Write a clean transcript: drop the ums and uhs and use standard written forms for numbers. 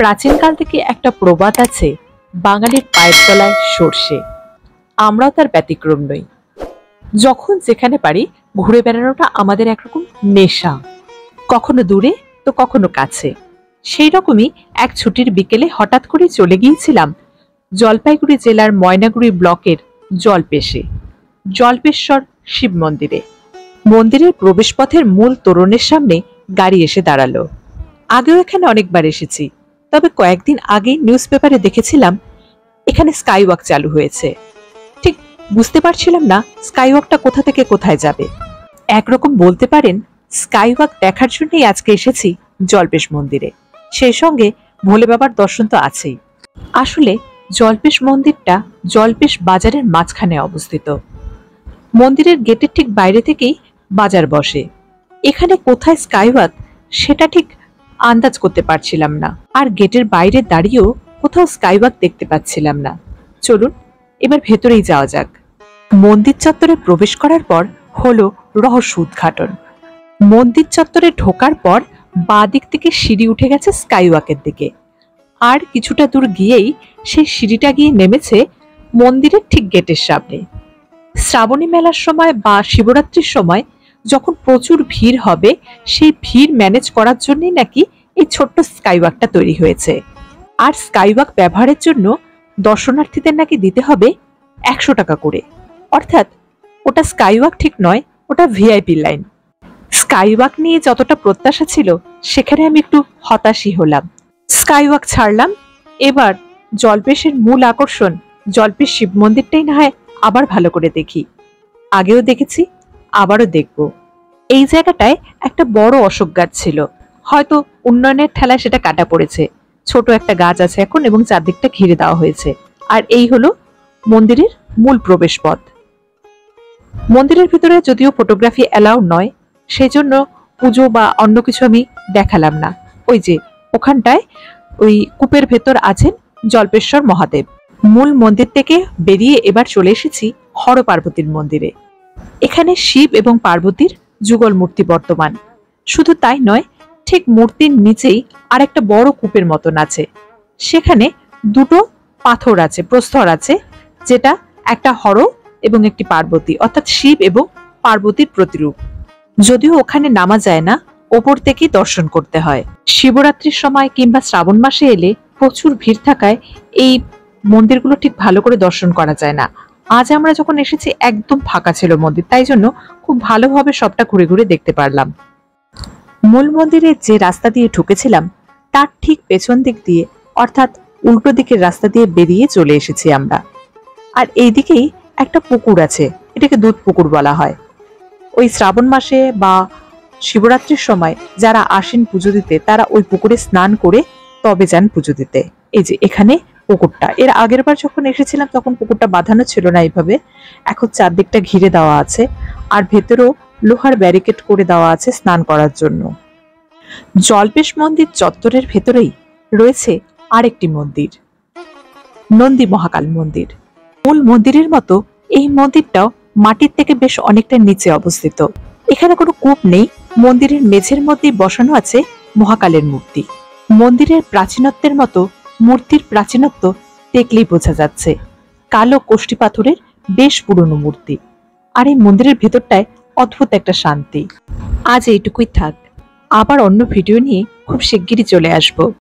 প্রাচীনকাল থেকে একটা প্রবাদ আছে, বাঙালির পায়ের তলায় সর্ষে। আমরাও তার ব্যতিক্রম নই। যখন যেখানে পারি ঘুরে বেড়ানোটা আমাদের একরকম নেশা, কখনো দূরে তো কখনো কাছে। সেই রকমই এক ছুটির বিকেলে হঠাৎ করে চলে গিয়েছিলাম জলপাইগুড়ি জেলার ময়নাগুড়ি ব্লকের জল্পেশ্বর শিব মন্দিরে। মন্দিরের প্রবেশপথের মূল তোরণের সামনে গাড়ি এসে দাঁড়ালো। আগেও এখানে অনেকবার এসেছি, তবে কয়েকদিন আগেই নিউজ পেপারে দেখেছিলাম এখানে স্কাইওয়াক চালু হয়েছে। ঠিক বুঝতে পারছিলাম না স্কাইওয়াকটা কোথা থেকে কোথায় যাবে। একরকম বলতে পারেন স্কাইওয়াক দেখার জন্যই আজকে এসেছি জল্পেশ মন্দিরে। সেই সঙ্গে ভোলে বাবার দর্শন তো আছেই। আসলে জল্পেশ মন্দিরটা জল্পেশ বাজারের মাঝখানে অবস্থিত। মন্দিরের গেটের ঠিক বাইরে থেকেই বাজার বসে। এখানে কোথায় স্কাইওয়াক সেটা ঠিক আন্দাজ করতে পারছিলাম না, আর গেটের বাইরে দাঁড়িয়েও কোথাও স্কাইওয়াক দেখতে পাচ্ছিলাম না। চলুন এবার ভেতরেই যাওয়া যাক। মন্দির চত্বরে প্রবেশ করার পর হলো রহস্য উদ্ঘাটন। মন্দির চত্বরে ঢোকার পর বাঁ দিক থেকে সিঁড়ি উঠে গেছে স্কাইওয়াকের দিকে, আর কিছুটা দূর গিয়েই সেই সিঁড়িটা গিয়ে নেমেছে মন্দিরের ঠিক গেটের সামনে। শ্রাবণী মেলার সময় বা শিবরাত্রির সময় যখন প্রচুর ভিড় হবে, সেই ভিড় ম্যানেজ করার জন্যই নাকি এই ছোট্ট স্কাইওয়াকটা তৈরি হয়েছে। আর স্কাইওয়াক ব্যবহারের জন্য দর্শনার্থীদের নাকি দিতে হবে 100 টাকা করে। অর্থাৎ ওটা স্কাইওয়াক ঠিক নয়, ওটা ভিআইপি লাইন। স্কাইওয়াক নিয়ে যতটা প্রত্যাশা ছিল সেখানে আমি একটু হতাশই হলাম। স্কাইওয়াক ছাড়লাম, এবার জল্পেশের মূল আকর্ষণ জল্পেশ শিব মন্দিরটাই না হয় আবার ভালো করে দেখি। আগেও দেখেছি, আবারও দেখব। এই জায়গাটায় একটা বড় অশোক গাছ ছিল, হয়তো উন্নয়নের ঠেলায় সেটা কাটা পড়েছে। ছোট একটা গাছ আছে এখন এবং চারদিকটা ঘিরে দেওয়া হয়েছে। আর এই হলো মন্দিরের মূল প্রবেশ পথ। মন্দিরের ভিতরে যদিও ফটোগ্রাফি অ্যালাউড নয়, সেই জন্য পুজো বা অন্য কিছু আমি দেখালাম না। ওই যে ওখানটায় ওই কূপের ভেতর আছেন জল্পেশ্বর মহাদেব। মূল মন্দির থেকে বেরিয়ে এবার চলে এসেছি হর পার্বতীর মন্দিরে। এখানে শিব এবং পার্বতীর যুগল মূর্তি বর্তমান। শুধু তাই নয়, ঠিক মূর্তির নিচেই আর একটা বড় কূপের মতন আছে। সেখানে দুটো পাথর আছে, প্রস্তর আছে, যেটা একটা হর এবং একটি পার্বতী, অর্থাৎ শিব এবং পার্বতীর প্রতিরূপ। যদিও ওখানে নামা যায় না, ওপর থেকেই দর্শন করতে হয়। শিবরাত্রির সময় কিংবা শ্রাবণ মাসে এলে প্রচুর ভিড় থাকায় এই মন্দিরগুলো ঠিক ভালো করে দর্শন করা যায় না। আজ আমরা যখন এসেছি একদম ফাঁকা ছিল মন্দির, তাই জন্য খুব ভালোভাবে সবটা ঘুরে ঘুরে দেখতে পারলাম। মূল মন্দিরে যে রাস্তা দিয়ে ঢুকেছিলাম তার ঠিক পেছন দিক দিয়ে, অর্থাৎ উল্টো দিকের রাস্তা দিয়ে বেরিয়ে চলে এসেছি আমরা। আর এই দিকেই একটা পুকুর আছে, এটাকে দুধ পুকুর বলা হয়। ওই শ্রাবণ মাসে বা শিবরাত্রির সময় যারা আসেন পুজো দিতে, তারা ওই পুকুরে স্নান করে তবে যান পুজো দিতে। এই যে এখানে পুকুরটা, এর আগের বার যখন এসেছিলাম তখন পুকুরটা বাঁধানো ছিল না এইভাবে, এখন চারদিকটা ঘিরে দেওয়া আছে, আর ভেতরেও লোহার ব্যারিকেড করে দেওয়া আছে স্নান করার জন্য। জল্পেশ মন্দির চত্বরের ভেতরেই রয়েছে আরেকটি মন্দির, নন্দী মহাকাল মন্দির। মূল মন্দিরের মতো এই মন্দিরটাও মাটির থেকে বেশ অনেকটা নিচে অবস্থিত। এখানে কোনো কূপ নেই, মন্দিরের মেঝের মধ্যেই বসানো আছে মহাকালের মূর্তি। মন্দিরের প্রাচীনত্বের মতো মূর্তির প্রাচীনত্ব দেখলেই বোঝা যাচ্ছে। কালো কোষ্ঠী পাথরের বেশ পুরনো মূর্তি, আর এই মন্দিরের ভেতরটায় অদ্ভুত একটা শান্তি। আজ এইটুকুই থাক, আবার অন্য ভিডিও নিয়ে খুব শিগগিরই চলে আসবো।